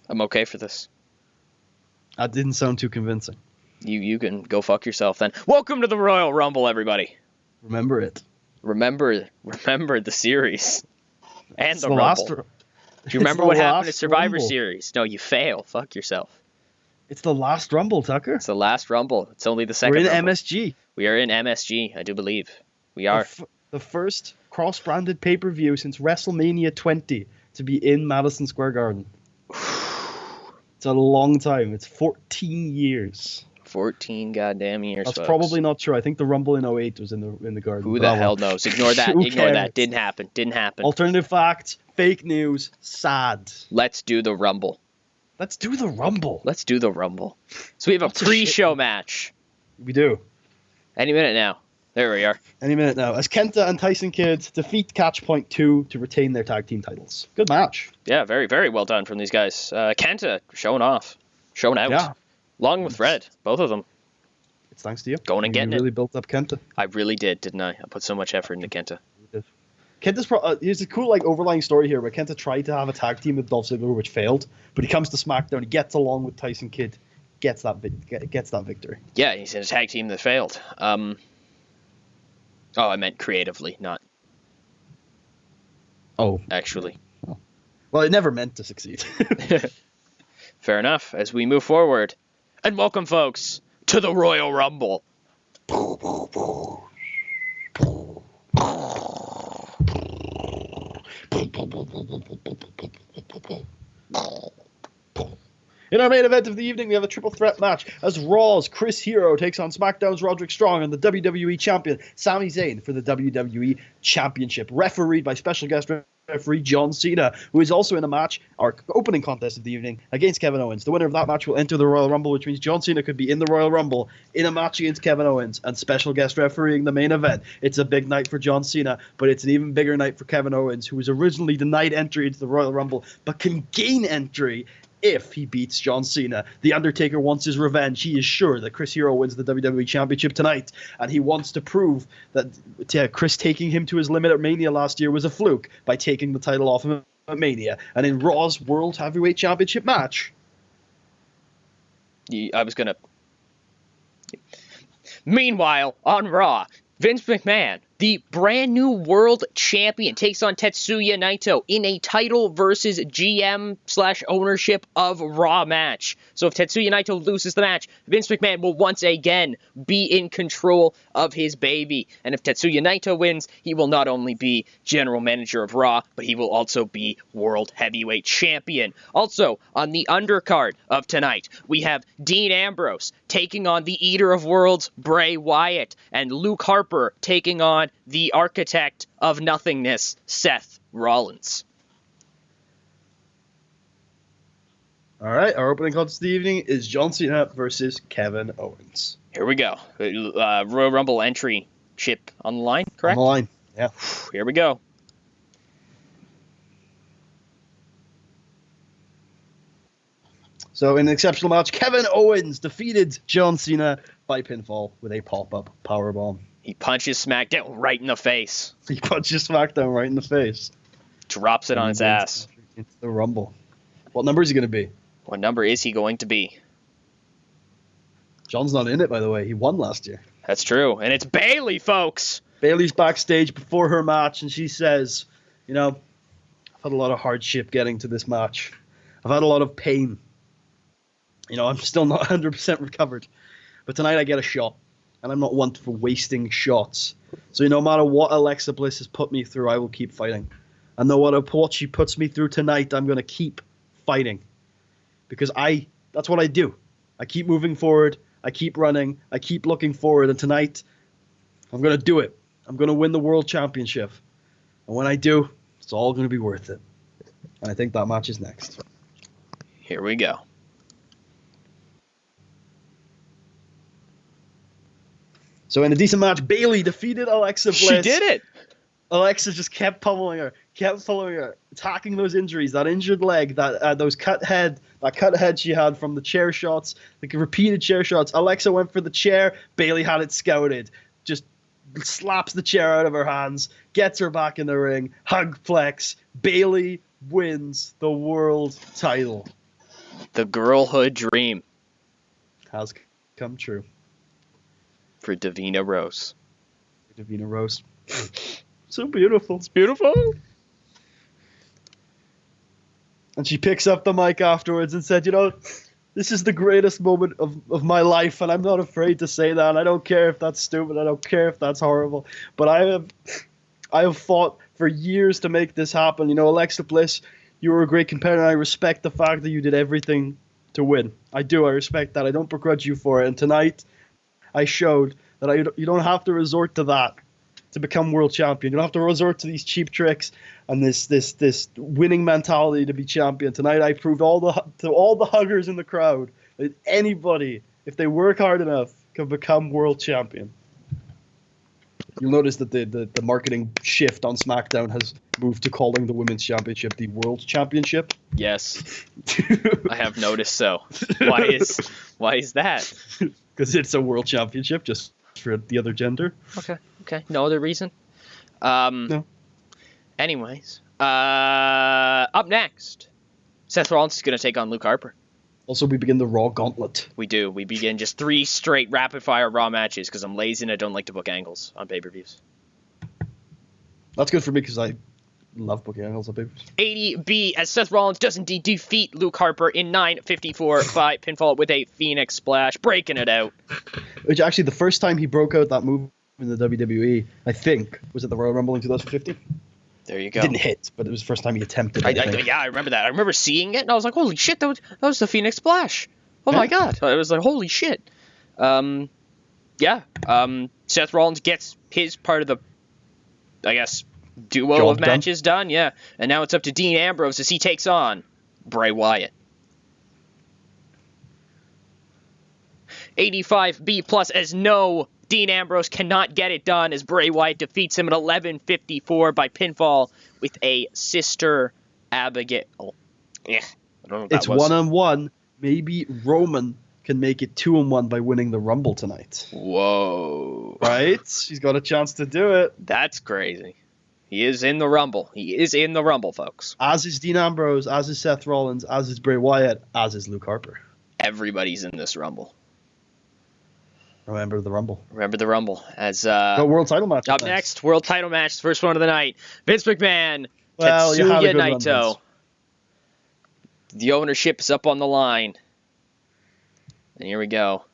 I'm okay for this. That didn't sound too convincing. You can go fuck yourself then. Welcome to the Royal Rumble, everybody. Remember it. Remember the series. And It's the Rumble. Do you remember what happened at Survivor Rumble. Series? No, you fail. Fuck yourself. It's the last Rumble, Tucker. It's the last Rumble. It's only the second We're in Rumble. MSG. We are in MSG, I do believe. We are. The first cross-branded pay-per-view since WrestleMania 20 to be in Madison Square Garden. It's a long time. It's 14 years. 14 goddamn years, That's folks. probably not true. I think the Rumble in 08 was in the Garden. Who the hell knows? Ignore that. Ignore that. Didn't happen. Alternative facts, fake news, sad. Let's do the Rumble. Let's do the Rumble. So we have a pre-show match. We do. Any minute now. There we are. Any minute now. As Kenta and Tyson Kidd defeat Catchpoint 2 to retain their tag team titles. Good match. Yeah, very, very well done from these guys. Kenta showing off. Showing out. Yeah. Along with Red. Both of them. It's thanks to you. Going and getting it. You really built up Kenta. I really did, didn't I? I put so much effort into Kenta. Kenta's here's a cool overlying story here where Kenta tried to have a tag team with Dolph Ziggler, which failed, but he comes to SmackDown, he gets along with Tyson Kidd, gets that victory. Yeah, he's in a tag team that failed. I meant creatively, not. Oh, actually. Well, it never meant to succeed. Fair enough. As we move forward, and welcome, folks, to the Royal Rumble. In our main event of the evening, we have a triple threat match as Raw's Chris Hero takes on SmackDown's Roderick Strong and the WWE Champion Sami Zayn for the WWE Championship, refereed by special guest referee John Cena, who is also in a match, our opening contest of the evening, against Kevin Owens. The winner of that match will enter the Royal Rumble, which means John Cena could be in the Royal Rumble in a match against Kevin Owens and special guest refereeing the main event. It's a big night for John Cena, but it's an even bigger night for Kevin Owens, who was originally denied entry into the Royal Rumble, but can gain entry if he beats John Cena. The Undertaker wants his revenge. He is sure that Chris Hero wins the WWE Championship tonight, and he wants to prove that Chris taking him to his limit at Mania last year was a fluke by taking the title off him at Mania. And in Raw's World Heavyweight Championship match... Meanwhile, on Raw, Vince McMahon, the brand new world champion, takes on Tetsuya Naito in a title versus GM/ownership of Raw match. So if Tetsuya Naito loses the match, Vince McMahon will once again be in control of his baby. And if Tetsuya Naito wins, he will not only be general manager of Raw, but he will also be world heavyweight champion. Also, on the undercard of tonight, we have Dean Ambrose taking on the Eater of Worlds, Bray Wyatt, and Luke Harper taking on the architect of nothingness, Seth Rollins. All right, our opening contest of the evening is John Cena versus Kevin Owens. Here we go. Royal Rumble entry chip on the line, correct? On the line, yeah. Here we go. So in an exceptional match, Kevin Owens defeated John Cena by pinfall with a pop-up powerbomb. He punches SmackDown right in the face. He punches SmackDown right in the face. Drops it on his ass. Into the Rumble. What number is he going to be? What number is he going to be? John's not in it, by the way. He won last year. That's true. And it's Bayley, folks. Bayley's backstage before her match, and she says, I've had a lot of hardship getting to this match. I've had a lot of pain. I'm still not 100% recovered. But tonight I get a shot. And I'm not one for wasting shots. So no matter what Alexa Bliss has put me through, I will keep fighting. And no matter what she puts me through tonight, I'm going to keep fighting. Because that's what I do. I keep moving forward. I keep running. I keep looking forward. And tonight, I'm going to do it. I'm going to win the World Championship. And when I do, it's all going to be worth it. And I think that match is next. Here we go. So in a decent match, Bayley defeated Alexa Bliss. She did it! Alexa just kept pummeling her, attacking those injuries, that injured leg, that cut head she had from the chair shots, the repeated chair shots. Alexa went for the chair, Bayley had it scouted, just slaps the chair out of her hands, gets her back in the ring, hugplex. Bayley wins the world title. The girlhood dream has come true. For Davina Rose. Davina Rose. So beautiful. It's beautiful. And she picks up the mic afterwards and said, this is the greatest moment of my life, and I'm not afraid to say that. I don't care if that's stupid. I don't care if that's horrible. But I have fought for years to make this happen. Alexa Bliss, you were a great competitor. I respect the fact that you did everything to win. I do. I respect that. I don't begrudge you for it. And tonight, I showed that you don't have to resort to that to become world champion. You don't have to resort to these cheap tricks and this winning mentality to be champion. Tonight, I proved to all the huggers in the crowd that anybody, if they work hard enough, can become world champion. You'll notice that the marketing shift on SmackDown has moved to calling the Women's Championship the World Championship. Yes, I have noticed so. Why is that? Because it's a World Championship, just for the other gender. Okay. No other reason? No. Anyways, up next, Seth Rollins is going to take on Luke Harper. Also, we begin the Raw Gauntlet. We do. We begin just 3 straight rapid-fire Raw matches because I'm lazy and I don't like to book angles on pay-per-views. That's good for me because I love booking angles on pay-per-views. 80B as Seth Rollins does indeed defeat Luke Harper in 9:54 by pinfall with a Phoenix Splash, breaking it out. Which actually, the first time he broke out that move in the WWE, I think, was at the Royal Rumble in 2015. There you go. It didn't hit, but it was the first time he attempted it. Yeah, I remember that. I remember seeing it, and I was like, holy shit, that was the Phoenix Splash. Oh my god. I was like, holy shit. Seth Rollins gets his part of the, I guess, duo Job of matches done. Yeah. And now it's up to Dean Ambrose as he takes on Bray Wyatt. 85B plus as no Dean Ambrose cannot get it done as Bray Wyatt defeats him at 11:54 by pinfall with a Sister Abigail. Yeah, I don't know what that was. It's 1-on-1. Maybe Roman can make it 2-on-1 by winning the Rumble tonight. Whoa. Right? He's got a chance to do it. That's crazy. He is in the Rumble. He is in the Rumble, folks. As is Dean Ambrose, as is Seth Rollins, as is Bray Wyatt, as is Luke Harper. Everybody's in this Rumble. Remember the Rumble. Remember the Rumble. As the world title match. Up next, world title match, first one of the night. Vince McMahon, well, Tetsuya Naito. The ownership is up on the line. And here we go.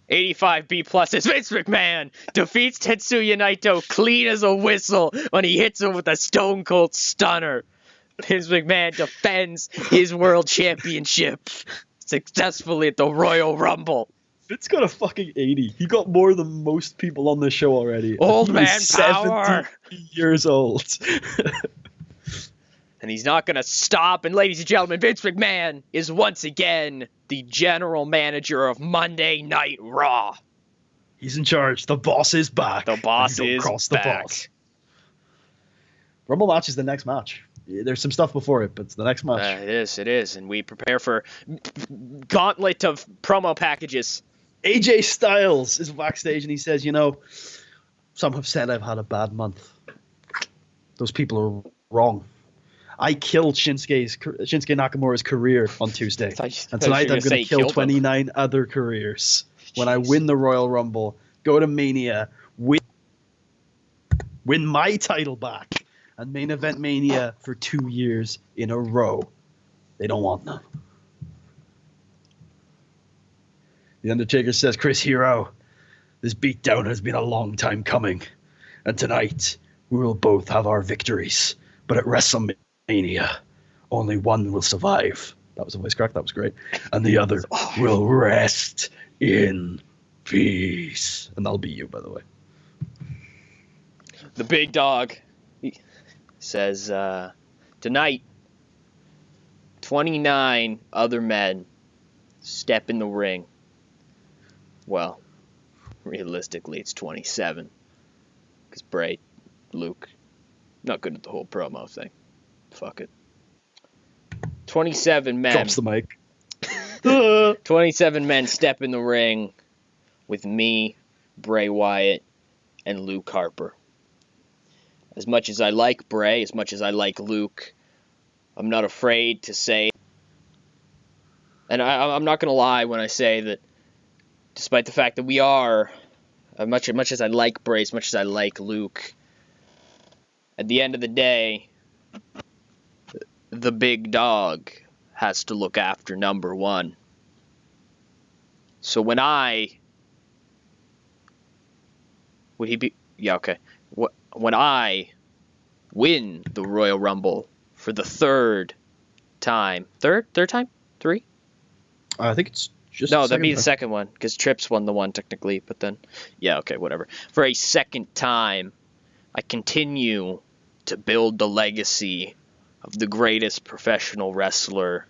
85B plus as Vince McMahon defeats Tetsuya Naito clean as a whistle when he hits him with a Stone Cold Stunner. Vince McMahon defends his world championship successfully at the Royal Rumble. Vince got a fucking 80. He got more than most people on this show already. Old man power. 70 years old. And he's not going to stop. And ladies and gentlemen, Vince McMahon is once again the general manager of Monday Night Raw. He's in charge. The boss is back. The boss is back. Rumble match is the next match. There's some stuff before it, but it's the next match. It is. And we prepare for gauntlet of promo packages. AJ Styles is backstage and he says, some have said I've had a bad month. Those people are wrong. I killed Shinsuke Nakamura's career on Tuesday. And tonight I'm going to kill 29 other careers. When I win the Royal Rumble, go to Mania, win my title back, and main event Mania for 2 years in a row. They don't want none. The Undertaker says, Chris Hero, this beatdown has been a long time coming. And tonight, we will both have our victories. But at WrestleMania, only one will survive. That was a voice crack. That was great. And the other will rest in peace. And that'll be you, by the way. The big dog says, tonight, 29 other men step in the ring. Well, realistically, it's 27. Because Bray, Luke, not good at the whole promo thing. Fuck it. 27 men. Drops the mic. 27 men step in the ring with me, Bray Wyatt, and Luke Harper. As much as I like Bray, as much as I like Luke, I'm not afraid to say, and I'm not going to lie when I say that, despite the fact that we are, much as I like Bray, as much as I like Luke, at the end of the day, the big dog has to look after number one. So when when I win the Royal Rumble for the third time, third time? Three? I think it's just no, that'd be the second one, because Trips won the one technically, but then, yeah, okay, whatever. For a second time, I continue to build the legacy of the greatest professional wrestler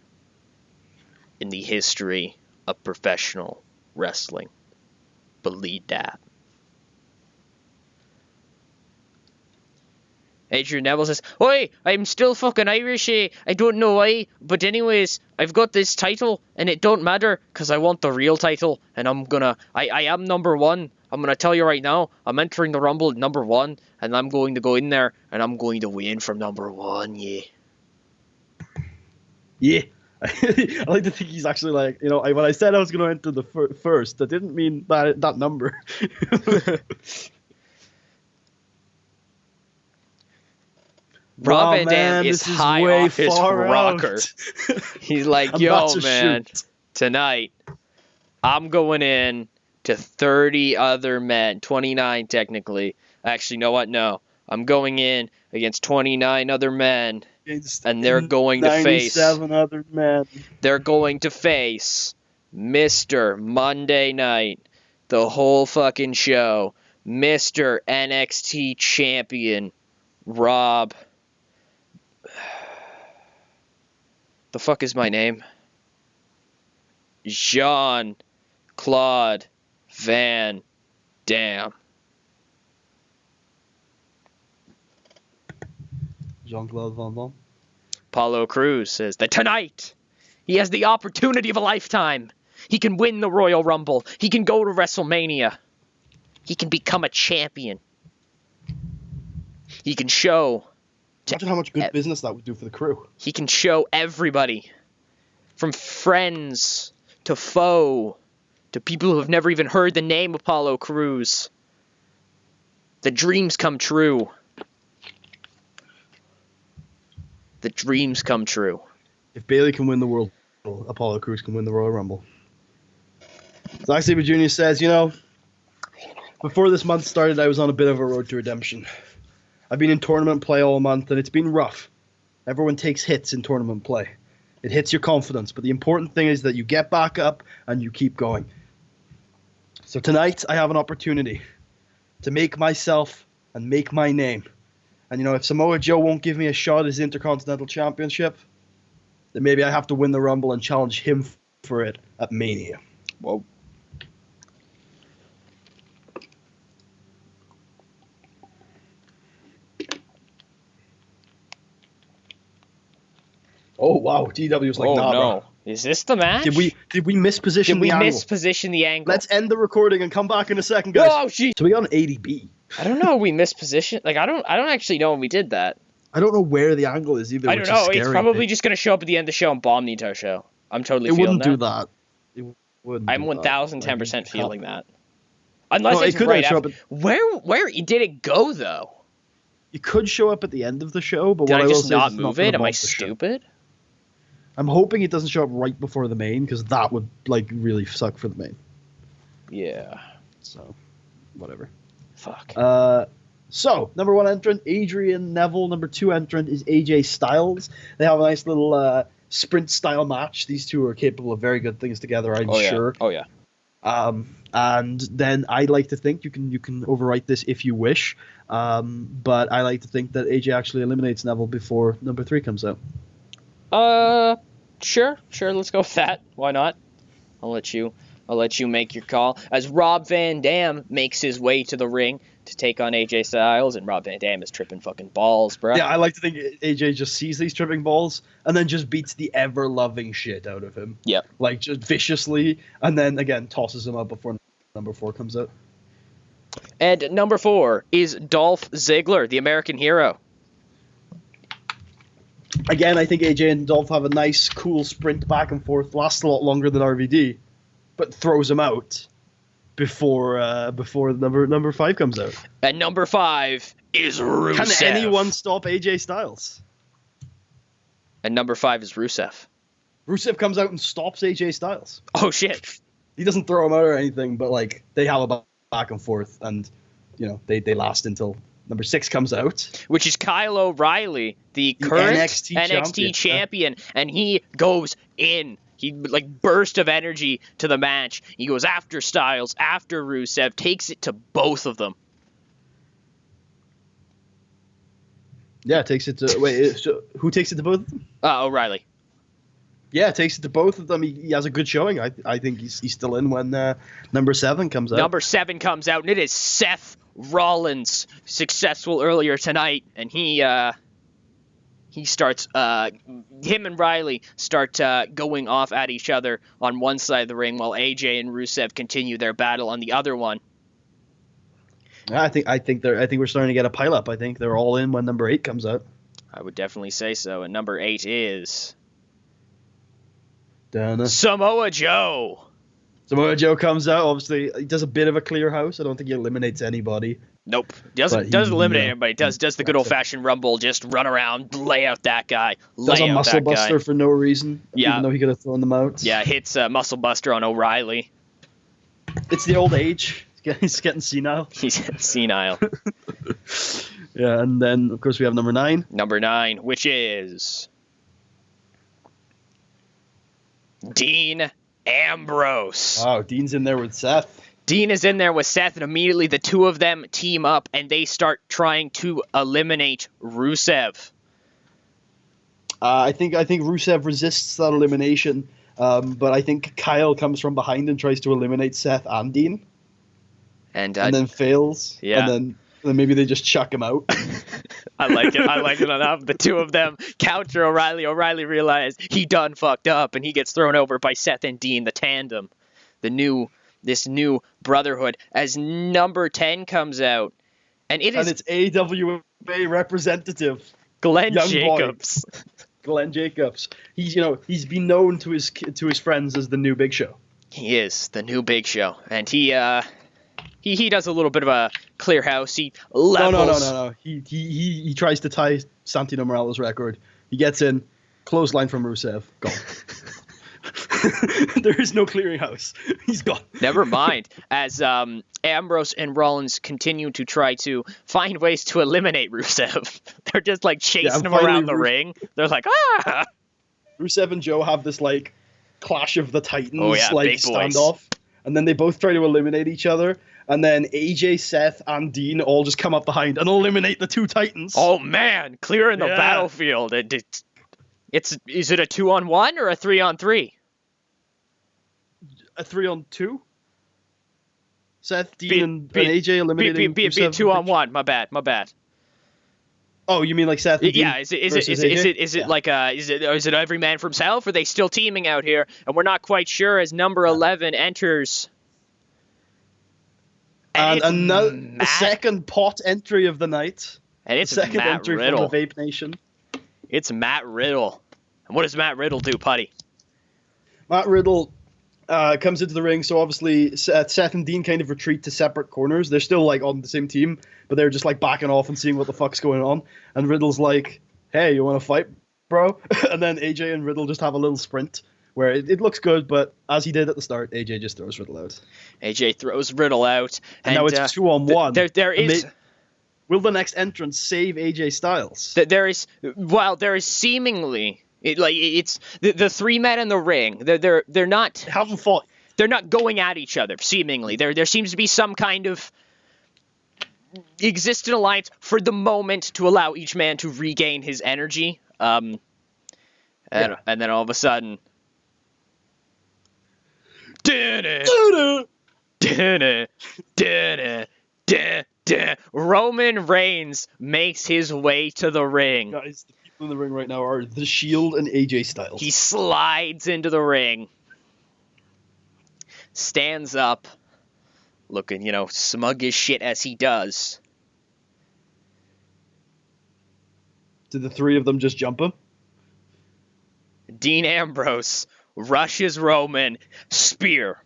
in the history of professional wrestling. Believe that. Adrian Neville says, "Oi, I'm still fucking Irish, eh? I don't know why, but anyways, I've got this title, and it don't matter, because I want the real title, and I am number one. I'm gonna tell you right now, I'm entering the Rumble at number one, and I'm going to go in there, and I'm going to win from number one, yeah." Yeah. I like to think he's actually like, when I said I was going to enter the first, I didn't mean that number. Rob Van Dam is high off his rocker. He's like, yo, man, tonight, I'm going in to 30 other men, 29 technically. Actually, you know what? No. I'm going in against 29 other men, and they're going to face 97 other men. They're going to face Mr. Monday Night, the whole fucking show, Mr. NXT Champion, Rob. The fuck is my name? Jean-Claude Van Damme. Jean-Claude Van Damme. Apollo Crews says that tonight he has the opportunity of a lifetime. He can win the Royal Rumble. He can go to WrestleMania. He can become a champion. He can show... Imagine how much good business that would do for the crew. He can show everybody, from friends to foe to people who have never even heard the name Apollo Crews, the dreams come true. The dreams come true. If Bayley can win the World Rumble, Apollo Crews can win the Royal Rumble. Zack Sabre Jr. says, before this month started, I was on a bit of a road to redemption. I've been in tournament play all month, and it's been rough. Everyone takes hits in tournament play. It hits your confidence, but the important thing is that you get back up and you keep going. So tonight, I have an opportunity to make myself and make my name. And, if Samoa Joe won't give me a shot at his Intercontinental Championship, then maybe I have to win the Rumble and challenge him for it at Mania. Whoa. Oh, wow. TEW's like, nah, no. bro. Is this the match? Did we misposition the angle? Misposition the angle? Let's end the recording and come back in a second, guys. Oh, jeez. So we got an 80B. I don't know. We mispositioned. Like, I don't actually know when we did that. I don't know where the angle is either. I don't know. It's probably just gonna show up at the end of the show and bomb the entire show. I'm totally feeling that. It wouldn't do that. I'm 1,010% feeling that. Unless it's it could right show after. up Where did it go though? It could show up at the end of the show, but did what I will just say not is move it? Am I stupid? I'm hoping it doesn't show up right before the main, because that would really suck for the main. Yeah. So, whatever. Fuck. So, number one entrant, Adrian Neville. Number two entrant is AJ Styles. They have a nice little sprint-style match. These two are capable of very good things together, I'm sure. Oh, yeah. And then I like to think, you can overwrite this if you wish, but I like to think that AJ actually eliminates Neville before number 3 comes out. Sure, let's go with that. Why not? I'll let you make your call. As Rob Van Dam makes his way to the ring to take on AJ Styles, and Rob Van Dam is tripping fucking balls, bro. Yeah, I like to think AJ just sees these tripping balls and then just beats the ever-loving shit out of him. Yep. Like, just viciously, and then, again, tosses him up before number 4 comes out. And number 4 is Dolph Ziggler, the American hero. Again, I think AJ and Dolph have a nice, cool sprint back and forth. Lasts a lot longer than RVD, but throws him out before number 5 comes out. And number 5 is Rusev. Can anyone stop AJ Styles? And number 5 is Rusev. Rusev comes out and stops AJ Styles. Oh, shit. He doesn't throw him out or anything, but like they have a back and forth, and they last until number 6 comes out. Which is Kyle O'Reilly, the current NXT champion, and he goes in. He burst of energy to the match. He goes after Styles, after Rusev, takes it to both of them. Yeah, takes it to... Wait, so who takes it to both of them? O'Reilly. Yeah, takes it to both of them. He has a good showing. I think he's still in when number 7 comes out. Number 7 comes out, and it is Seth Rollins, successful earlier tonight, and he starts... him and Riley start going off at each other on one side of the ring, while AJ and Rusev continue their battle on the other one. I think we're starting to get a pileup. I think they're all in when number 8 comes out. I would definitely say so. And number 8 is Dana. Samoa Joe. Samoa Joe comes out. Obviously, he does a bit of a clear house. I don't think he eliminates anybody. Nope. Doesn't eliminate anybody. Does the good old-fashioned Rumble, just run around, lay out that guy. Does a muscle buster for no reason. Yeah. Even though he could have thrown them out. Yeah, hits muscle buster on O'Reilly. It's the old age. He's getting senile. He's senile. Yeah, and then, of course, we have number 9. Number 9, which is Dean Ambrose. Oh, Dean's in there with Seth. Dean is in there with Seth, and immediately the two of them team up, and they start trying to eliminate Rusev. I think Rusev resists that elimination, but I think Kyle comes from behind and tries to eliminate Seth and Dean. And then fails. Yeah. And then maybe they just chuck him out. I like it enough. The two of them counter O'Reilly. O'Reilly realized he done fucked up, and he gets thrown over by Seth and Dean, the tandem. This new brotherhood. As number 10 comes out. And it's AWA representative. Glenn Jacobs. Glenn Jacobs. He's been known to his friends as the new Big Show. He is the new Big Show. And he does a little bit of a clear house. He levels. No. He tries to tie Santino Morella's record. He gets in, clothesline from Rusev, gone. There is no clearinghouse. He's gone. Never mind. As Ambrose and Rollins continue to try to find ways to eliminate Rusev, they're just chasing him around the ring. They're like, ah! Rusev and Joe have this Clash of the Titans standoff. And then they both try to eliminate each other. And then AJ, Seth, and Dean all just come up behind and eliminate the two Titans. Oh, man. Clearing the battlefield. Is it a 2-on-1 or a 3-on-3? A 3-on-2? Seth, Dean, and AJ eliminating Be 2-on-1. My bad. Oh, you mean Seth and Dean? Yeah, is it every man for himself? Or are they still teaming out here? And we're not quite sure as number 11 enters. And the second pot entry of the night. And it's second Matt entry Riddle. from the Vape Nation. It's Matt Riddle. And what does Matt Riddle do, Putty? Matt Riddle comes into the ring, so obviously Seth and Dean kind of retreat to separate corners. They're still on the same team, but they're just backing off and seeing what the fuck's going on. And Riddle's like, "Hey, you want to fight, bro?" And then AJ and Riddle just have a little sprint where it looks good, but as he did at the start, AJ just throws Riddle out. AJ throws Riddle out, and now it's 2-on-1. There is. Will the next entrance save AJ Styles? There is seemingly it's the three men in the ring. They're not haven't fought. They're not going at each other. Seemingly, there seems to be some kind of existent alliance for the moment to allow each man to regain his energy. And then all of a sudden, Roman Reigns makes his way to the ring. Guys, the people in the ring right now are The Shield and AJ Styles. He slides into the ring, stands up, looking, smug as shit as he does. Did the three of them just jump him? Dean Ambrose rushes Roman, spear.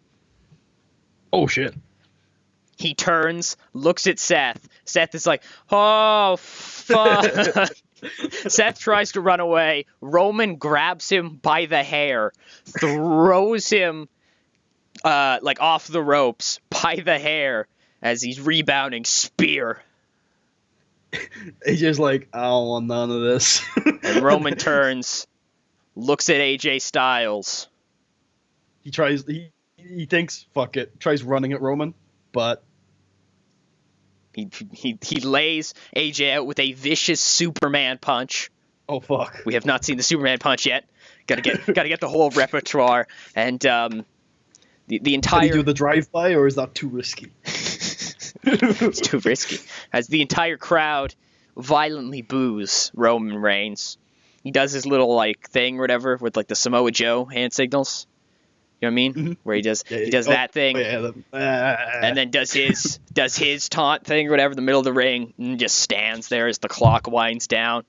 Oh, shit. He turns, looks at Seth. Seth is like, oh, fuck. Seth tries to run away. Roman grabs him by the hair, throws him off the ropes by the hair as he's rebounding, spear. AJ's like, I don't want none of this. And Roman turns, looks at AJ Styles. He thinks, fuck it, tries running at Roman, but he lays AJ out with a vicious Superman punch. oh fuck. We have not seen the Superman punch yet. Gotta get the whole repertoire. And the entire. Can he do the drive-by, or is that too risky? It's too risky. As the entire crowd violently boos Roman Reigns. He does his little thing or whatever with the Samoa Joe hand signals. You know what I mean? Mm-hmm. Where he does that thing, and then does his taunt thing or whatever in the middle of the ring, and just stands there as the clock winds down.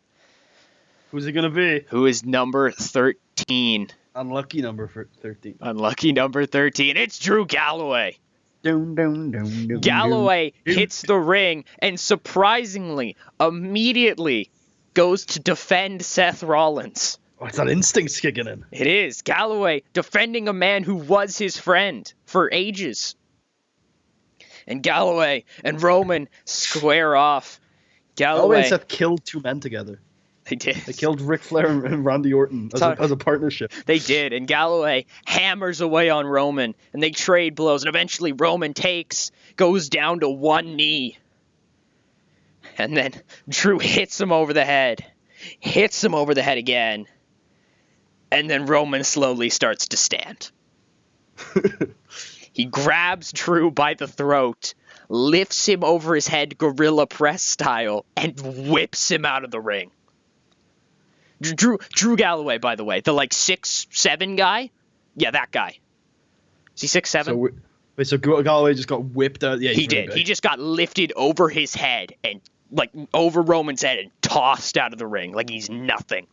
Who's it gonna be? Who is number 13? Unlucky number 13. Unlucky number 13. It's Drew Galloway. Galloway hits the ring and surprisingly, immediately goes to defend Seth Rollins. Oh, it's that instinct's kicking in. It is. Galloway defending a man who was his friend for ages. And Galloway and Roman square off. Galloway and Seth killed two men together. They did. They killed Ric Flair and Randy Orton as a partnership. They did, and Galloway hammers away on Roman, and they trade blows, and eventually Roman goes down to one knee. And then Drew hits him over the head again, and then Roman slowly starts to stand. He grabs Drew by the throat, lifts him over his head gorilla press style, and whips him out of the ring. Drew Galloway, by the way, the 6'7" guy. Yeah, that guy. Is he 6'7"? So Galloway just got whipped out. Yeah, he did. He just got lifted over his head and over Roman's head and tossed out of the ring like he's nothing.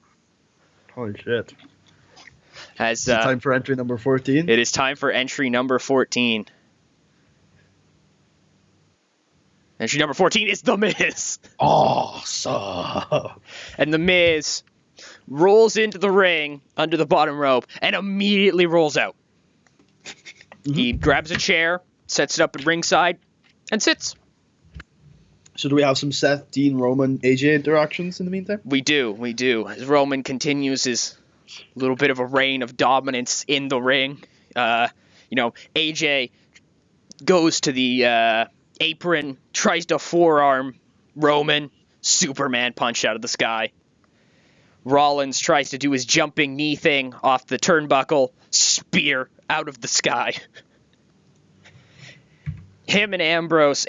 Holy shit! Is it time for entry number 14? It is time for entry number 14. Entry number 14 is The Miz. Awesome. And The Miz rolls into the ring under the bottom rope and immediately rolls out. Mm-hmm. He grabs a chair, sets it up at ringside, and sits. So do we have some Seth, Dean, Roman, AJ interactions in the meantime? We do. As Roman continues his little bit of a reign of dominance in the ring. AJ goes to the apron, tries to forearm Roman, Superman punch out of the sky. Rollins tries to do his jumping knee thing off the turnbuckle, spear out of the sky. Him and Ambrose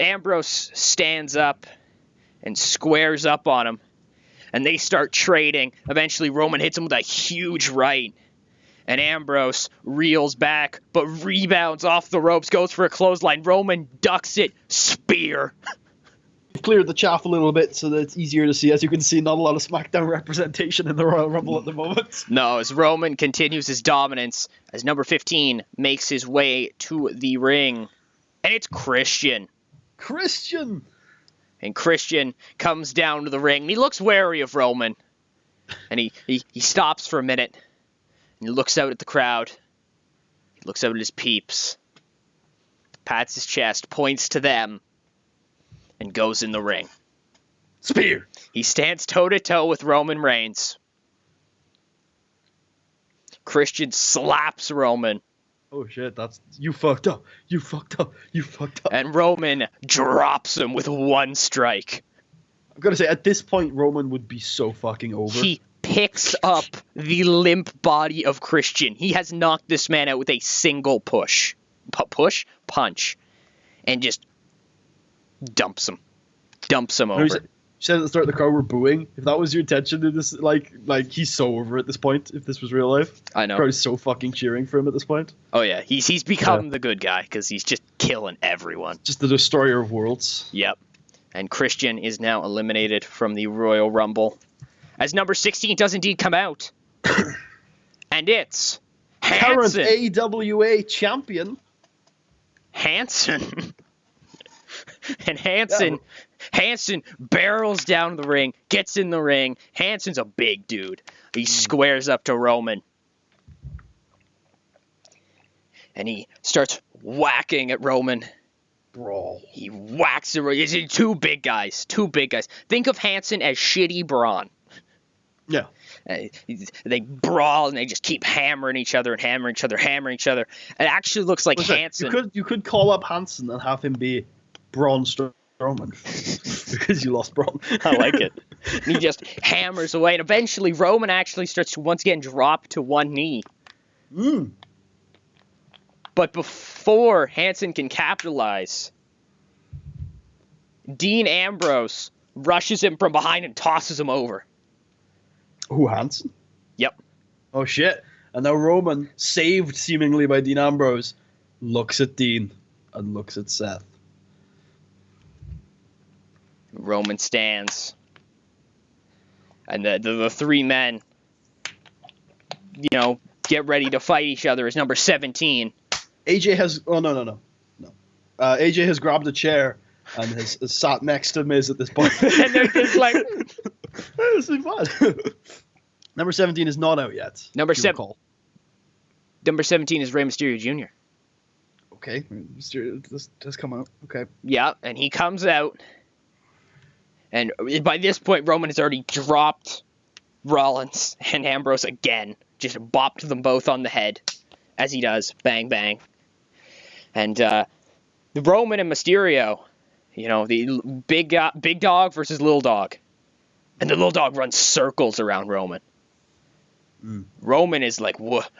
stands up and squares up on him, and they start trading. Eventually, Roman hits him with a huge right, and Ambrose reels back, but rebounds off the ropes, goes for a clothesline. Roman ducks it, spear. Cleared the chaff a little bit so that it's easier to see. As you can see, not a lot of SmackDown representation in the Royal Rumble at the moment. No, as Roman continues his dominance, as number 15 makes his way to the ring. And it's Christian. And Christian comes down to the ring, and he looks wary of Roman. And he stops for a minute, and he looks out at the crowd. He looks out at his peeps, pats his chest, points to them, and goes in the ring. Spear! He stands toe-to-toe with Roman Reigns. Christian slaps Roman. Oh shit, you fucked up. And Roman drops him with one strike. I'm gonna say, at this point, Roman would be so fucking over. He picks up the limp body of Christian. He has knocked this man out with a single punch. And just dumps him over. You said at the start the crowd were booing. If that was your intention to this, like he's so over at this point. If this was real life, I know. The crowd is so fucking cheering for him at this point. Oh yeah, he's become the good guy because he's just killing everyone. Just the destroyer of worlds. Yep. And Christian is now eliminated from the Royal Rumble, as number 16 does indeed come out. And it's Current Hanson. AWA champion. Hanson. And Hanson barrels down the ring, gets in the ring. Hanson's a big dude. He squares up to Roman. And he starts whacking at Roman. Brawl. He whacks at Roman. It's two big guys. Think of Hanson as shitty Braun. Yeah. They brawl and they just keep hammering each other. It actually looks like Hanson. You could call up Hanson and have him be Braun Strowman because you lost Braun. I like it. And he just hammers away, and eventually Roman actually starts to once again drop to one knee. But before Hanson can capitalize, Dean Ambrose rushes him from behind and tosses him over. Who, Hanson? Yep. Oh, shit. And now Roman, saved seemingly by Dean Ambrose, looks at Dean and looks at Seth. Roman stands. And the three men, get ready to fight each other as number 17. AJ has... Oh, no. AJ has grabbed a chair and has sat next to Miz at this point. And they're just like... This is fun. Number 17 is not out yet. Number 17 is Rey Mysterio Jr. Okay. Mysterio does come out. Okay. Yeah, and he comes out. And by this point, Roman has already dropped Rollins and Ambrose again. Just bopped them both on the head, as he does. Bang, bang. And the Roman and Mysterio, the big dog versus little dog. And the little dog runs circles around Roman. Roman is like, what?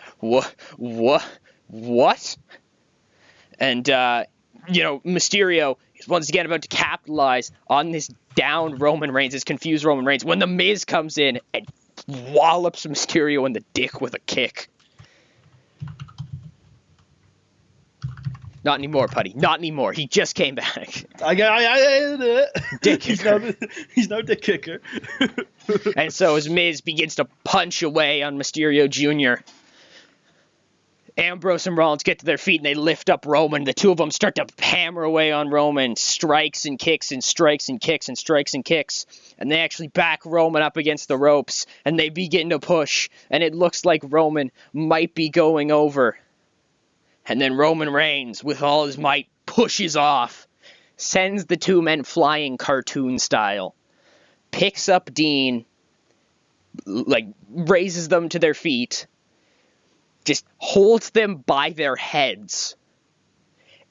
And, Mysterio is once again about to capitalize on this downed Roman Reigns, this confused Roman Reigns, when The Miz comes in and wallops Mysterio in the dick with a kick. Not anymore, Putty. Not anymore. He just came back. I did it. Dick kicker. He's no dick kicker. And so as Miz begins to punch away on Mysterio Jr., Ambrose and Rollins get to their feet and they lift up Roman. The two of them start to hammer away on Roman. Strikes and kicks and strikes and kicks and strikes and kicks. And they actually back Roman up against the ropes. And they begin to push. And it looks like Roman might be going over. And then Roman Reigns, with all his might, pushes off. Sends the two men flying cartoon style. Picks up Dean. Raises them to their feet. Just holds them by their heads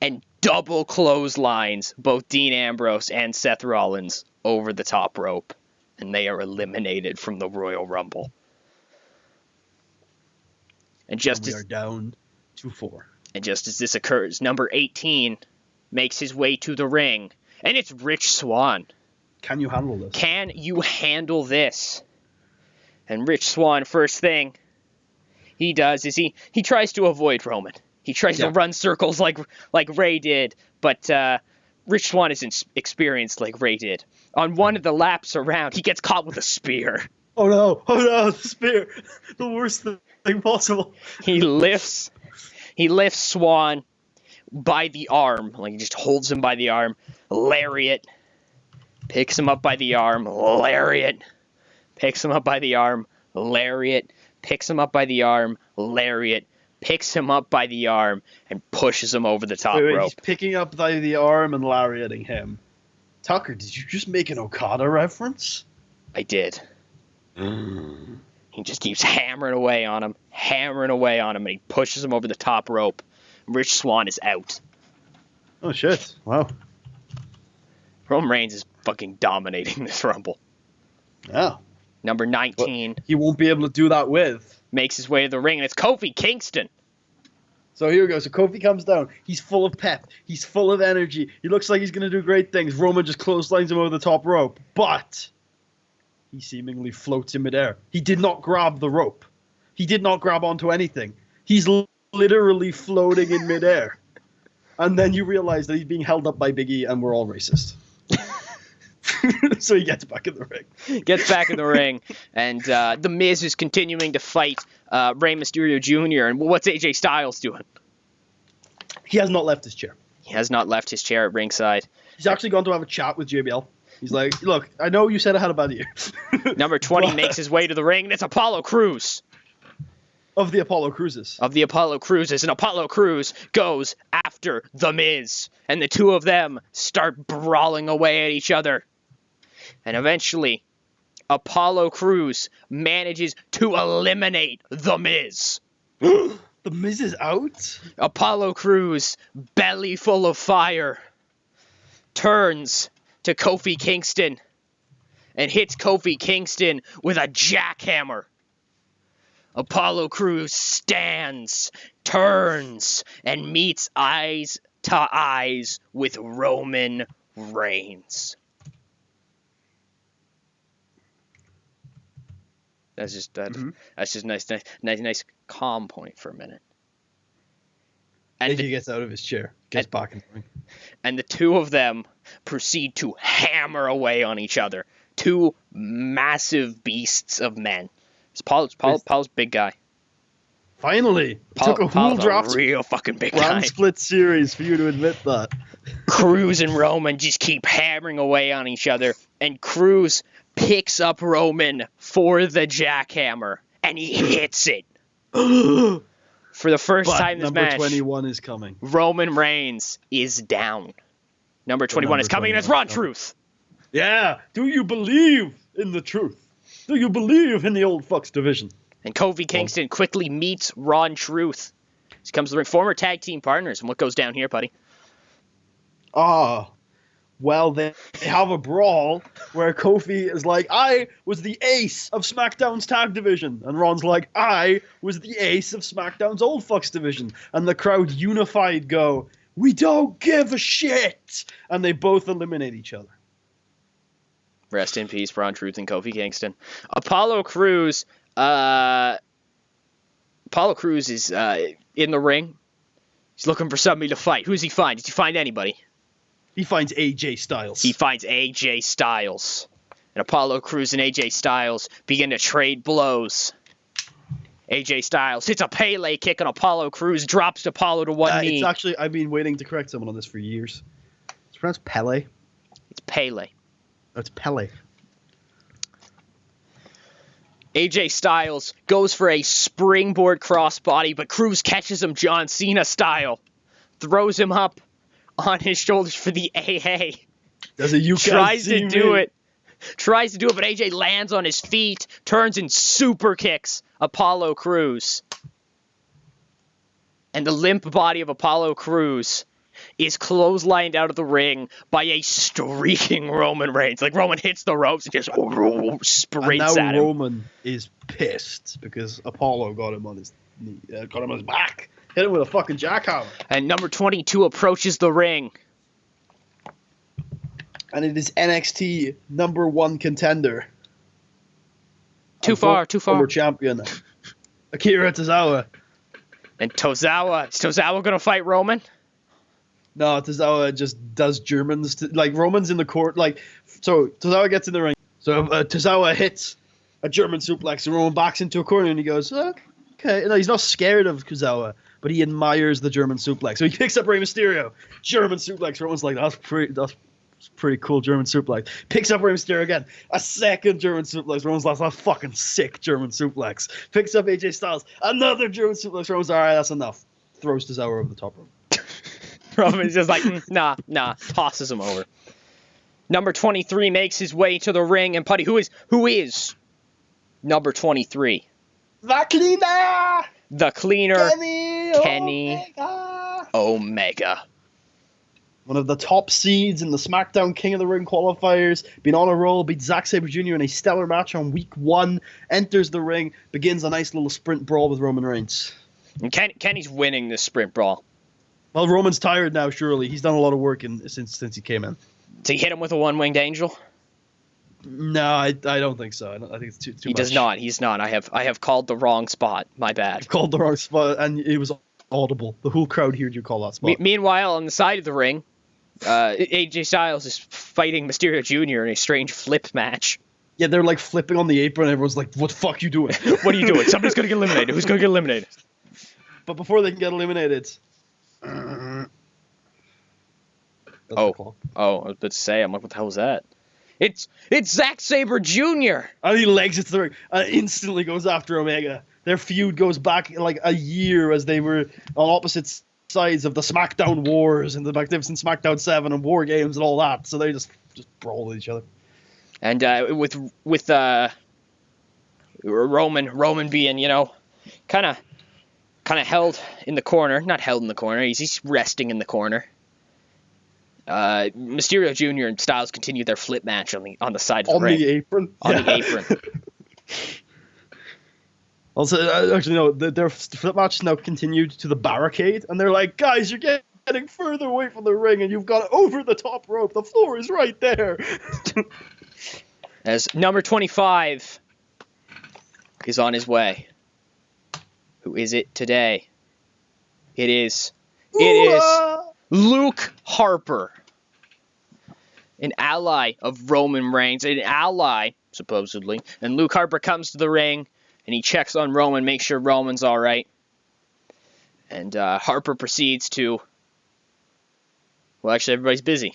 and double clotheslines both Dean Ambrose and Seth Rollins over the top rope, and they are eliminated from the Royal Rumble. And we are down to 4. And just as this occurs, number 18 makes his way to the ring, and it's Rich Swann. Can you handle this? Can you handle this? And Rich Swann, first thing he does is he tries to avoid Roman. He tries to run circles like Ray did, but Rich Swann isn't experienced like Ray did. On one of the laps around, he gets caught with a spear. Oh no, the spear. The worst thing possible. He lifts Swann by the arm. He just holds him by the arm. Lariat. Picks him up by the arm. Lariat. Picks him up by the arm. Lariat. Picks him up by the arm, lariat, picks him up by the arm, and pushes him over the top rope. He's picking up by the arm and lariating him. Tucker, did you just make an Okada reference? I did. He just keeps hammering away on him, and he pushes him over the top rope. Rich Swann is out. Oh, shit. Wow. Roman Reigns is fucking dominating this Rumble. Yeah. Number 19. He won't be able to do that with. Makes his way to the ring, and it's Kofi Kingston. So here we go. So Kofi comes down. He's full of pep. He's full of energy. He looks like he's going to do great things. Roman just clotheslines him over the top rope. But he seemingly floats in midair. He did not grab the rope. He did not grab onto anything. He's literally floating in midair. And then you realize that he's being held up by Big E and we're all racist. So he gets back in the ring. And The Miz is continuing to fight Rey Mysterio Jr. And what's AJ Styles doing? He has not left his chair. He has not left his chair at ringside. He's actually gone to have a chat with JBL. He's like, look, I know you said I had a bad year. Number 20 makes his way to the ring, and it's Apollo Crews. Of the Apollo Cruises. Of the Apollo Cruises, and Apollo Crews goes after The Miz. And the two of them start brawling away at each other. And eventually, Apollo Crews manages to eliminate The Miz. The Miz is out? Apollo Crews, belly full of fire, turns to Kofi Kingston and hits Kofi Kingston with a jackhammer. Apollo Crews stands, turns, and meets eyes to eyes with Roman Reigns. That's just nice calm point for a minute. And AJ gets out of his chair, gets back in the ring. And the two of them proceed to hammer away on each other. Two massive beasts of men. Paul's big guy. Finally, it took a whole draft, real fucking big brand guy. split series for you to admit that. Crews and Roman just keep hammering away on each other, and Crews picks up Roman for the jackhammer, and he hits it. For the first time in this match, number 21 is coming. Roman Reigns is down. Number 21 is coming, and it's Ron Truth. Yeah. Do you believe in the truth? Do you believe in the old fucks division? And Kofi Kingston quickly meets Ron Truth. He comes to the ring, former tag team partners. And what goes down here, buddy? Well, they have a brawl where Kofi is like, I was the ace of SmackDown's tag division. And Ron's like, I was the ace of SmackDown's old fucks division. And the crowd unified go, we don't give a shit. And they both eliminate each other. Rest in peace, Ron Truth and Kofi Kingston. Apollo Crews is in the ring. He's looking for somebody to fight. Who does he find? Does he find anybody? He finds AJ Styles. He finds AJ Styles. And Apollo Crews and AJ Styles begin to trade blows. AJ Styles hits a Pele kick on Apollo Crews, drops Apollo to one knee. It's actually, I've been waiting to correct someone on this for years. It's pronounced Pele. It's Pele. That's Pele. AJ Styles goes for a springboard crossbody, but Crews catches him John Cena style. Throws him up on his shoulders for the AA. Does it? Tries to do it, but AJ lands on his feet, turns and super kicks Apollo Crews. And the limp body of Apollo Crews is clotheslined out of the ring by a streaking Roman Reigns. Like, Roman hits the ropes and just sprints at him. And now Roman is pissed because Apollo got him on his knee, got him on his back. Hit him with a fucking jackhammer. And number 22 approaches the ring. And it is NXT #1 contender. Too far. Former champion, Akira Tozawa. And Tozawa. Is Tozawa going to fight Roman? No, Tozawa just does Germans. Like, Roman's in the court. Like, so Tozawa gets in the ring. So Tozawa hits a German suplex, and Roman backs into a corner, and he goes, okay. No, he's not scared of Tozawa, but he admires the German suplex. So he picks up Rey Mysterio. German suplex. Roman's like, that's pretty cool German suplex. Picks up Rey Mysterio again. A second German suplex. Roman's like, that's fucking sick German suplex. Picks up AJ Styles. Another German suplex. Roman's like, all right, that's enough. Throws Tozawa over the top rope. Roman's just like, nah, tosses him over. Number 23 makes his way to the ring, and Putty, who is number 23? The cleaner, Kenny Omega. One of the top seeds in the SmackDown King of the Ring qualifiers. Been on a roll, beat Zack Sabre Jr. in a stellar match on week 1. Enters the ring, begins a nice little sprint brawl with Roman Reigns. And Kenny's winning this sprint brawl. Well, Roman's tired now, surely. He's done a lot of work since he came in. Does he hit him with a one-winged angel? No, I don't think so. I think it's too He much. does not. He's not. I have called the wrong spot. My bad. You've called the wrong spot, and it was audible. The whole crowd heard you call that spot. Meanwhile, on the side of the ring, AJ Styles is fighting Mysterio Jr. in a strange flip match. Yeah, they're like flipping on the apron. And everyone's like, "What the fuck you doing?" What are you doing? Somebody's gonna get eliminated. Who's gonna get eliminated? But before they can get eliminated, that's the call. I was about to say, I'm like, what the hell was that? It's Zack Sabre Jr. And he legs it to the ring and instantly goes after Omega. Their feud goes back like a year as they were on opposite sides of the SmackDown Wars and the Magnificent SmackDown 7 and War Games and all that. So they just brawl with each other. And with Roman being, kind of held in the corner. Not held in the corner. He's resting in the corner. Mysterio Jr. and Styles continue their flip match on the side of the ring. On the apron? On the apron. Also, actually, no, their flip match now continued to the barricade, and they're like, guys, you're getting further away from the ring, and you've got over the top rope. The floor is right there. As number 25 is on his way. Who is it today? It is Luke Harper. An ally of Roman Reigns. An ally, supposedly. And Luke Harper comes to the ring, and he checks on Roman, makes sure Roman's all right. And Harper proceeds to... Well, actually, everybody's busy.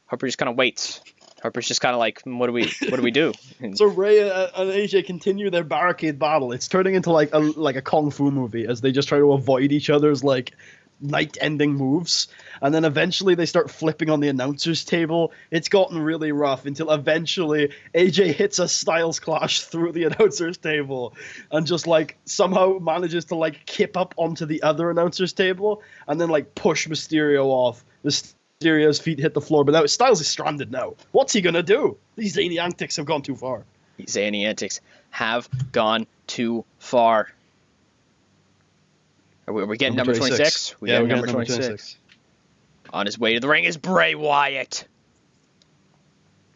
Harper just kind of waits. Harper's just kind of like, what do we do? So Ray and AJ continue their barricade battle. It's turning into like a kung fu movie as they just try to avoid each other's like night-ending moves. And then eventually they start flipping on the announcer's table. It's gotten really rough until eventually AJ hits a Styles Clash through the announcer's table and just like somehow manages to like kip up onto the other announcer's table and then like push Mysterio off. Mysterio's feet hit the floor, but now Styles is stranded now. What's he gonna do? These zany antics have gone too far. These zany antics have gone too far. Are we getting number 26? We're getting number 26. On his way to the ring is Bray Wyatt.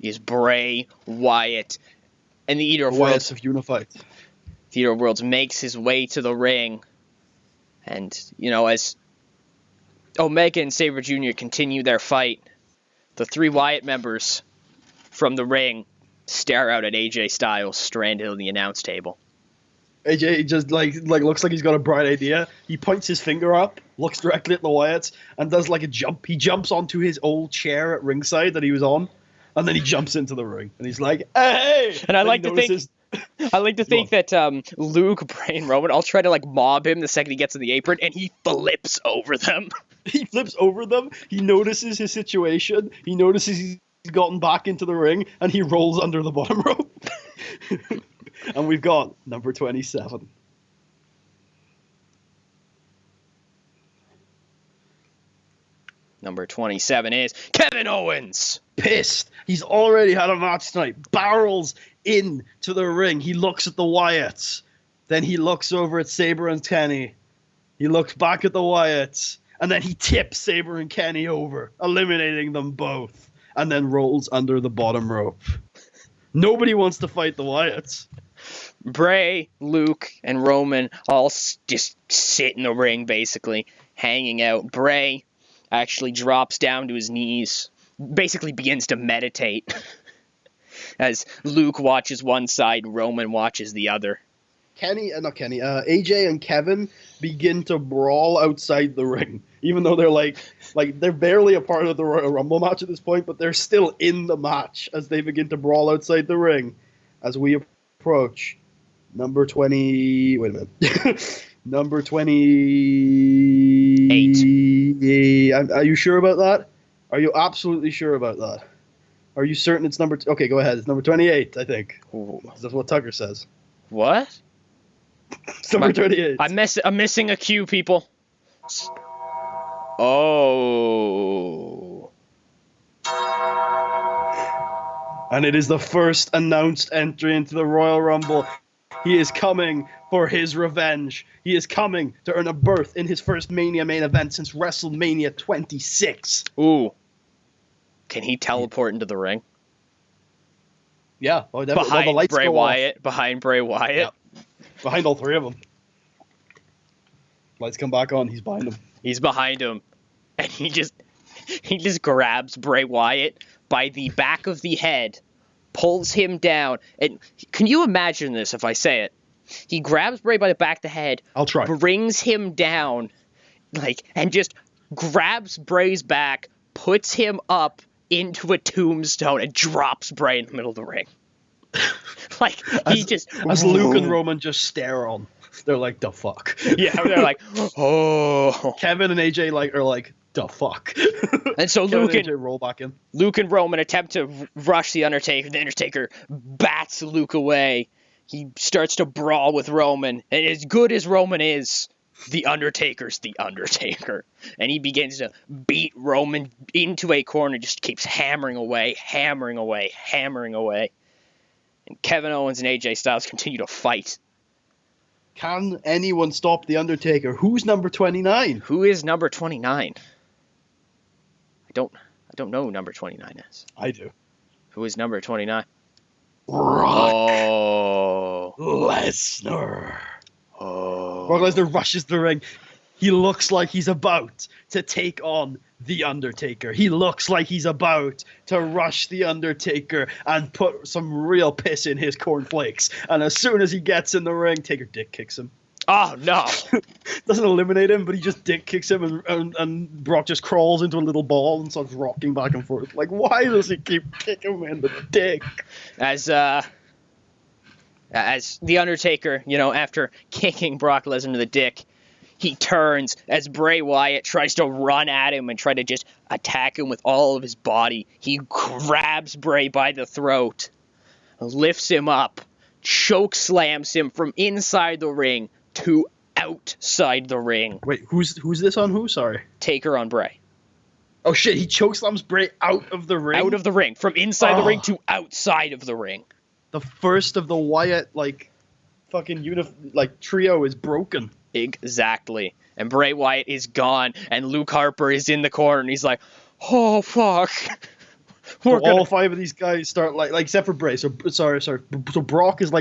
And the Eater of Worlds have unified. The Eater of Worlds makes his way to the ring. And, as Omega and Sabre Jr. continue their fight, the three Wyatt members from the ring stare out at AJ Styles stranded on the announce table. AJ just like looks like he's got a bright idea. He points his finger up, looks directly at the Wyatts, and does like a jump. He jumps onto his old chair at ringside that he was on, and then he jumps into the ring. And he's like, "Hey!" And I like to think that Luke, Bray, and Roman all try to like mob him the second he gets in the apron, and he flips over them. He flips over them. He notices his situation. He notices he's gotten back into the ring, and he rolls under the bottom rope. And we've got number 27. Number 27 is Kevin Owens. Pissed. He's already had a match tonight. Barrels into the ring. He looks at the Wyatts. Then he looks over at Sabre and Kenny. He looks back at the Wyatts. And then he tips Sabre and Kenny over, eliminating them both. And then rolls under the bottom rope. Nobody wants to fight the Wyatts. Bray, Luke, and Roman all just sit in the ring, basically, hanging out. Bray actually drops down to his knees, basically begins to meditate, as Luke watches one side, Roman watches the other. AJ and Kevin begin to brawl outside the ring, even though they're they're barely a part of the Royal Rumble match at this point, but they're still in the match as they begin to brawl outside the ring as we approach number 20. Wait a minute. Number 28. Are you sure about that? Are you absolutely sure about that? Are you certain it's number... Okay, go ahead. It's number 28, I think. That's what Tucker says. What? It's number 28. I'm missing a cue, people. Oh. And it is the first announced entry into the Royal Rumble. He is coming for his revenge. He is coming to earn a berth in his first Mania main event since WrestleMania 26. Ooh. Can he teleport into the ring? Yeah. Oh, behind the lights Bray Wyatt. Off. Behind Bray Wyatt. Yeah. Behind all three of them. Lights come back on. He's behind him. He's behind him. And he just grabs Bray Wyatt by the back of the head pulls him down. And can you imagine this if I say it? He grabs Bray by the back of the head. I'll try. Brings him down, and just grabs Bray's back, puts him up into a tombstone, and drops Bray in the middle of the ring. As Luke and Roman just stare on. They're like, the fuck. Yeah, they're like, oh. Kevin and AJ are like, the fuck. And so Luke and AJ roll back in. Luke and Roman attempt to rush the Undertaker. The Undertaker bats Luke away. He starts to brawl with Roman. And as good as Roman is, the Undertaker's the Undertaker. And he begins to beat Roman into a corner, just keeps hammering away. And Kevin Owens and AJ Styles continue to fight. Can anyone stop the Undertaker? Who's number 29? Who is number 29? I don't know who number 29 is. I do. Who is number 29? Brock Lesnar. Oh. Brock Lesnar rushes the ring. He looks like he's about to take on the Undertaker. He looks like he's about to rush the Undertaker and put some real piss in his cornflakes. And as soon as he gets in the ring, Taker dick kicks him. Oh, no. Doesn't eliminate him, but he just dick kicks him, and Brock just crawls into a little ball and starts rocking back and forth. Like, why does he keep kicking him in the dick? As the Undertaker, after kicking Brock Lesnar to the dick, he turns as Bray Wyatt tries to run at him and try to just attack him with all of his body. He grabs Bray by the throat, lifts him up, choke slams him from inside the ring to outside the ring. Wait, who's this on who? Sorry. Taker on Bray. Oh shit, he chokeslams Bray out of the ring? Out of the ring. From inside the ring to outside of the ring. The first of the Wyatt, fucking trio is broken. Exactly. And Bray Wyatt is gone, and Luke Harper is in the corner, and he's like, oh, fuck. All five of these guys start, except for Bray. So, sorry. So Brock is,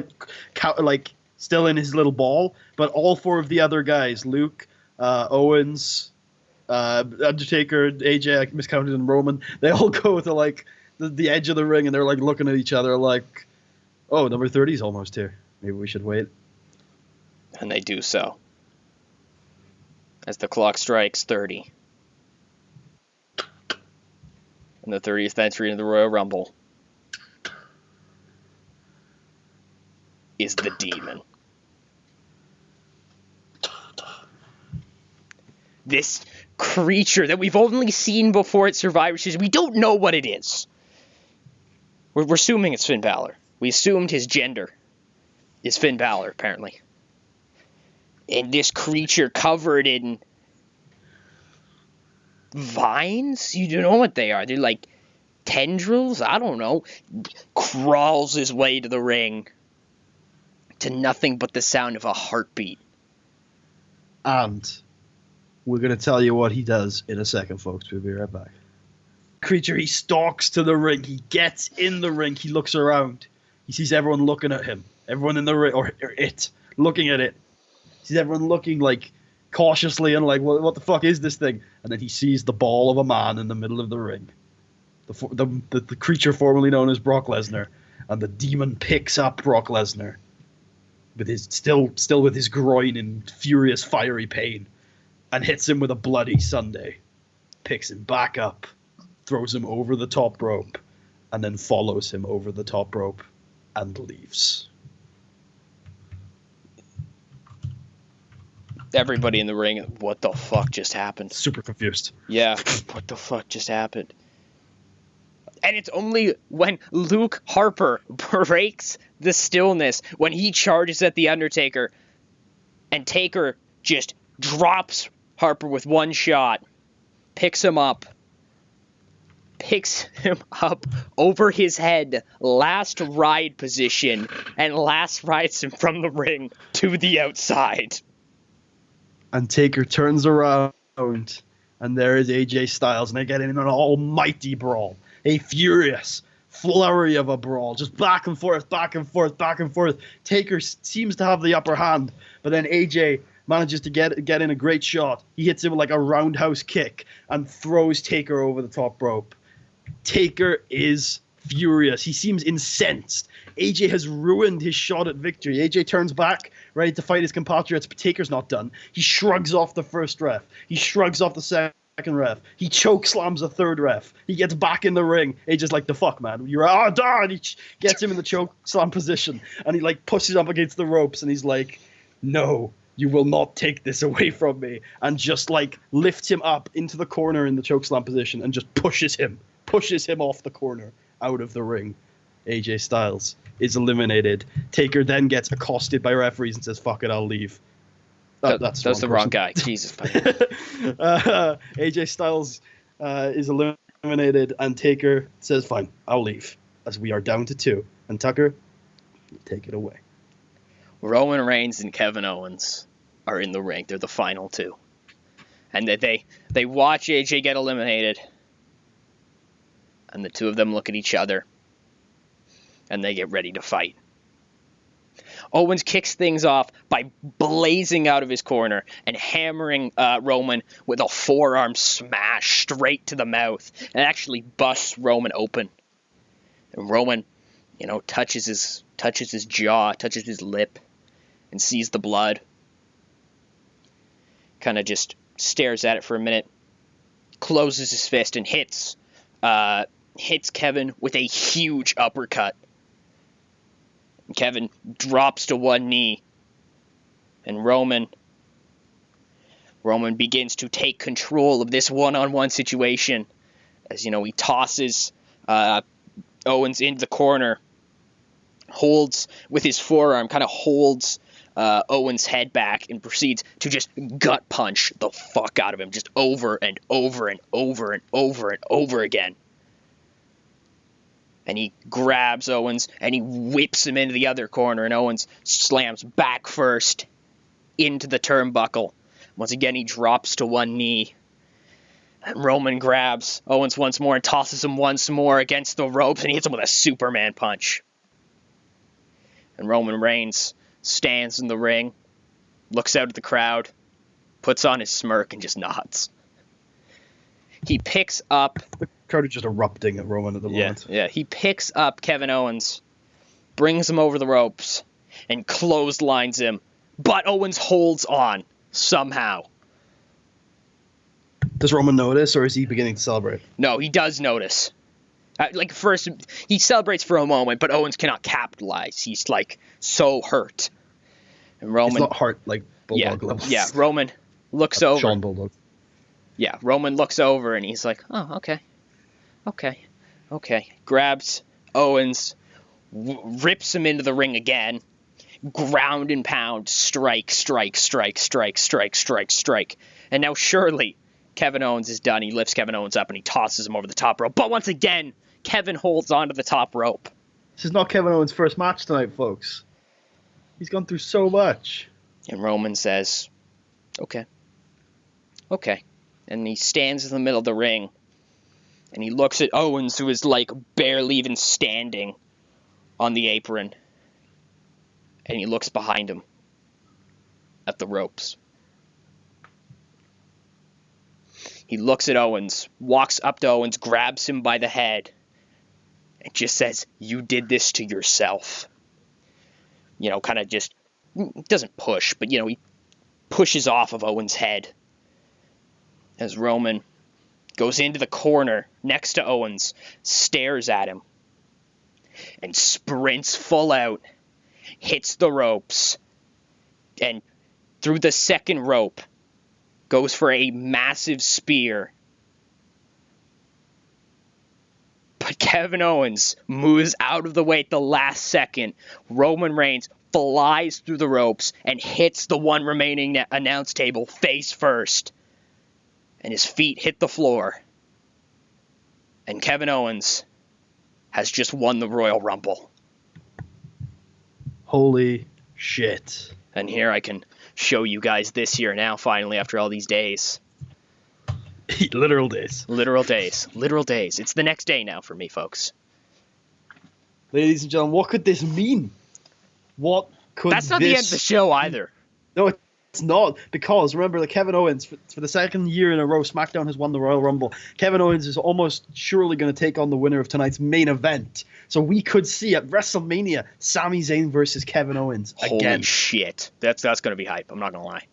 still in his little ball, but all four of the other guys, Luke, Owens, Undertaker, AJ, I miscounted, and Roman, they all go to, the edge of the ring, and they're, looking at each other like, oh, number 30 is almost here. Maybe we should wait. And they do so. As the clock strikes 30. In the 30th entry into the Royal Rumble is the Demon. This creature that we've only seen before at Survivor Series, we don't know what it is. We're assuming it's Finn Balor. We assumed his gender is Finn Balor, apparently. And this creature covered in vines? You don't know what they are. They're like tendrils? I don't know. Crawls his way to the ring to nothing but the sound of a heartbeat. And we're going to tell you what he does in a second, folks. We'll be right back. Creature, he stalks to the ring. He gets in the ring. He looks around. He sees everyone looking at him. Everyone in the ring, or it, looking at it. Sees everyone looking cautiously and what the fuck is this thing? And then he sees the ball of a man in the middle of the ring. The creature formerly known as Brock Lesnar. And the Demon picks up Brock Lesnar with his still with his groin in furious fiery pain, and hits him with a bloody Sunday. Picks him back up, throws him over the top rope, and then follows him over the top rope and leaves. Everybody in the ring, what the fuck just happened? Super confused. Yeah, what the fuck just happened? And it's only when Luke Harper breaks the stillness, when he charges at the Undertaker, and Taker just drops Harper with one shot, picks him up over his head, last ride position, and last rides him from the ring to the outside. And Taker turns around, and there is AJ Styles, and they get in an almighty brawl. A furious flurry of a brawl, just back and forth, back and forth, back and forth. Taker seems to have the upper hand, but then AJ manages to get in a great shot. He hits him with a roundhouse kick and throws Taker over the top rope. Taker is furious. He seems incensed. AJ has ruined his shot at victory. AJ turns back, ready to fight his compatriots, but Taker's not done. He shrugs off the first ref. He shrugs off the second ref. He choke slams the third ref. He gets back in the ring. AJ's like, the fuck, man? You're done. He gets him in the choke slam position, and he like pushes up against the ropes, and he's like, no, you will not take this away from me, and just like lifts him up into the corner in the choke slam position and just pushes him off the corner out of the ring. AJ Styles is eliminated. Taker then gets accosted by referees and says, fuck it, I'll leave. That's the wrong guy. Jesus. AJ Styles is eliminated, and Taker says, fine, I'll leave, as we are down to 2. And Tucker, take it away. Roman Reigns and Kevin Owens are in the ring. They're the final 2. And they watch AJ get eliminated, and the 2 of them look at each other, and they get ready to fight. Owens kicks things off by blazing out of his corner and hammering Roman with a forearm smash straight to the mouth, and actually busts Roman open. And Roman, touches his jaw, touches his lip, and sees the blood. Kind of just stares at it for a minute, closes his fist, and hits Kevin with a huge uppercut. Kevin drops to one knee, and Roman begins to take control of this one-on-one situation, as he tosses Owens into the corner, holds with his forearm, kind of holds Owens' head back, and proceeds to just gut punch the fuck out of him, just over and over and over and over and over again. And he grabs Owens, and he whips him into the other corner, and Owens slams back first into the turnbuckle. Once again, he drops to one knee. And Roman grabs Owens once more and tosses him once more against the ropes, and he hits him with a Superman punch. And Roman Reigns stands in the ring, looks out at the crowd, puts on his smirk, and just nods. He picks up... The crowd is just erupting at Roman at the moment. Yeah, he picks up Kevin Owens, brings him over the ropes, and clotheslines him. But Owens holds on, somehow. Does Roman notice, or is he beginning to celebrate? No, he does notice. First, he celebrates for a moment, but Owens cannot capitalize. He's, so hurt. And Roman... It's not hurt, like, Bulldog levels. Yeah, Roman looks over. Sean Bulldog. Yeah, Roman looks over, and he's like, oh, okay. Grabs Owens, rips him into the ring again, ground and pound, strike. And now surely Kevin Owens is done. He lifts Kevin Owens up, and he tosses him over the top rope. But once again, Kevin holds onto the top rope. This is not Kevin Owens' first match tonight, folks. He's gone through so much. And Roman says, okay. And he stands in the middle of the ring, and he looks at Owens, who is barely even standing on the apron, and he looks behind him at the ropes. He looks at Owens, walks up to Owens, grabs him by the head, and just says, you did this to yourself. Kind of just, doesn't push, but, he pushes off of Owens' head. As Roman goes into the corner next to Owens, stares at him, and sprints full out, hits the ropes, and through the second rope, goes for a massive spear. But Kevin Owens moves out of the way at the last second. Roman Reigns flies through the ropes and hits the one remaining announce table face first. And his feet hit the floor. And Kevin Owens has just won the Royal Rumble. Holy shit. And here I can show you guys this here now, finally, after all these days. Literal days. Literal days. It's the next day now for me, folks. Ladies and gentlemen, what could this mean? What could That's not the end of the show either. No, It's not, because remember that Kevin Owens, for the second year in a row, SmackDown has won the Royal Rumble. Kevin Owens is almost surely going to take on the winner of tonight's main event. So we could see at WrestleMania Sami Zayn versus Kevin Owens again. Holy shit. That's going to be hype. I'm not going to lie.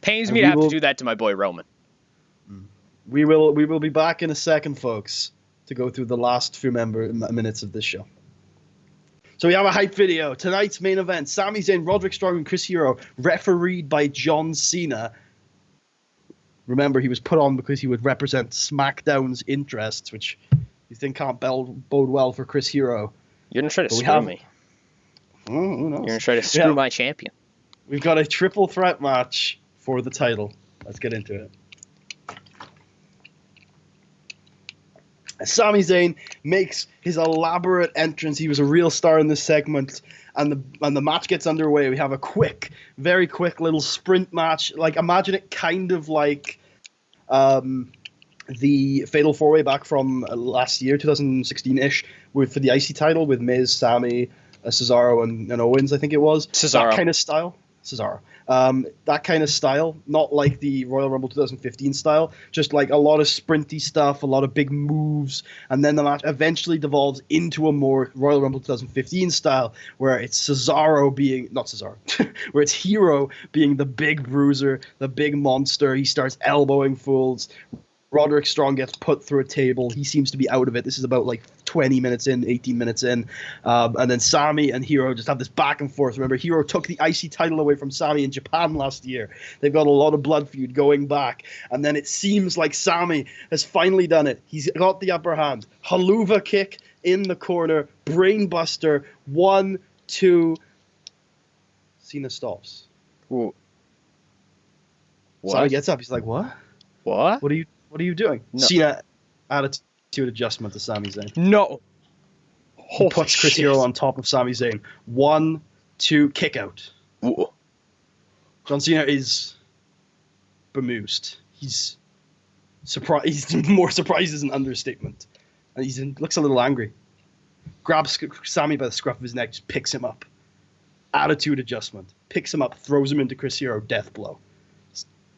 Pains me to have to do that to my boy Roman. We will be back in a second, folks, to go through the last few minutes of this show. So we have a hype video. Tonight's main event, Sami Zayn, Roderick Strong, and Chris Hero, refereed by John Cena. Remember, he was put on because he would represent SmackDown's interests, which you think can't bode well for Chris Hero. You're going to try to screw me. Who knows? You're going to try to screw my champion. We've got a triple threat match for the title. Let's get into it. Sami Zayn makes his elaborate entrance. He was a real star in this segment, and the match gets underway. We have a very quick little sprint match. Like, imagine it kind of like the Fatal 4-Way back from last year, 2016-ish, for the IC title with Miz, Sami, Cesaro, and Owens, I think it was. Cesaro. That kind of style. Cesaro. That kind of style, not like the Royal Rumble 2015 style, just like a lot of sprinty stuff, a lot of big moves, and then the match eventually devolves into a more Royal Rumble 2015 style, where it's where it's Hero being the big bruiser, the big monster. He starts elbowing fools. Roderick Strong gets put through a table. He seems to be out of it. This is about like 20 minutes in, 18 minutes in. And then Sami and Hero just have this back and forth. Remember, Hero took the IC title away from Sami in Japan last year. They've got a lot of blood feud going back. And then it seems like Sami has finally done it. He's got the upper hand. Haluva kick in the corner. Brainbuster. 1, 2. Cena stops. Ooh. Sami gets up. He's like, what? What? What are you doing? No. Cena attitude adjustment to Sami Zayn. No. He puts Chris Hero on top of Sami Zayn. 1, 2, kick out. Ooh. John Cena is bemused. He's surprised. He's more surprised is an understatement. And looks a little angry. Grabs Sami by the scruff of his neck, just picks him up. Attitude adjustment. Picks him up, throws him into Chris Hero, death blow.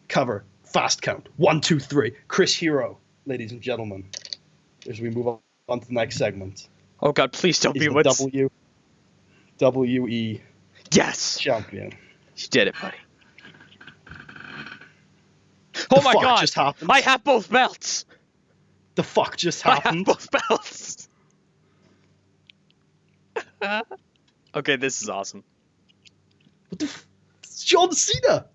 Cover. Fast count. 1, 2, 3. Chris Hero, ladies and gentlemen. As we move on to the next segment. Oh God, please don't be what's... WWE Yes! champion. You did it, buddy. Oh my God! Just happened? I have both belts! The fuck just happened? I have both belts! Okay, this is awesome. What the it's John Cena!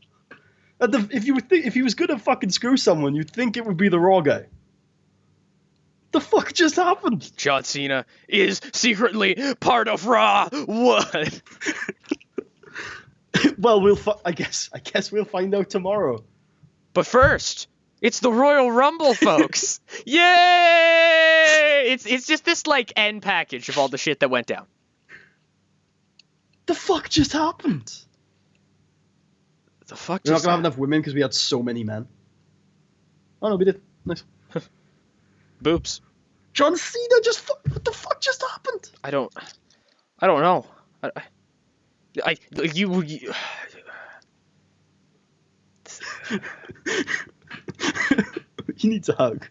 If he was gonna fucking screw someone, you'd think it would be the Raw guy. The fuck just happened? John Cena is secretly part of Raw. What? Well, I guess we'll find out tomorrow. But first, it's the Royal Rumble, folks. Yay! It's just this like end package of all the shit that went down. The fuck just happened? The fuck We're not just gonna have enough women because we had so many men. Oh no, we did. Nice. Boobs. John Cena just what the fuck just happened? I don't know. You He needs a hug.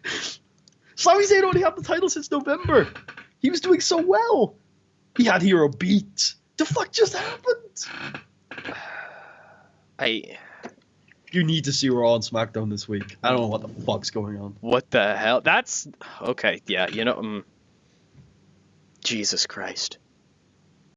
Sami Zayn only had the title since November. He was doing so well. He had Hero beat. The fuck just happened? You need to see Raw and SmackDown this week. I don't know what the fuck's going on. What the hell? That's okay. Yeah, you know. Jesus Christ.